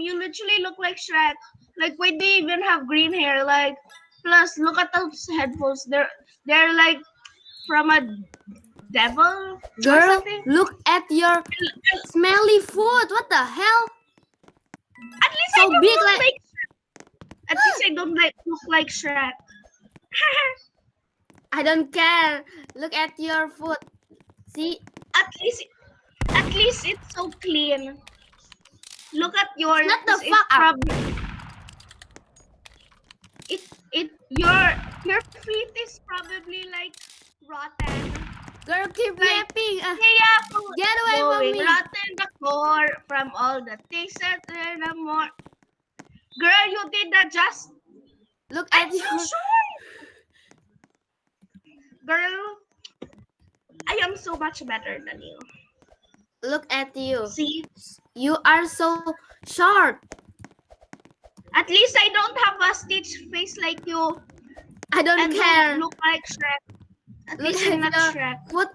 you literally look like Shrek. Like, why do you even have green hair? Like, plus, look at those headphones. They're like from a devil or Girl, something. look at your smelly foot. What the hell? At least So I don't big, look like- like Shrek. At least I don't look like Shrek. I don't care. Look at your foot. See? At least it's so clean. Look at yours. Shut the It's fuck up. probably your feet is probably like rotten. Girl, keep Like, yapping. Get away from me. Rotten the core from all the things that are the more. Girl, you did that just. Look I'm at so your... sure. Girl, I am so much better than you. Look at you. See? You are so short. At least I don't have a Stitch face like you. I don't And care. don't look like Shrek. At Look least I'm at not your Shrek. foot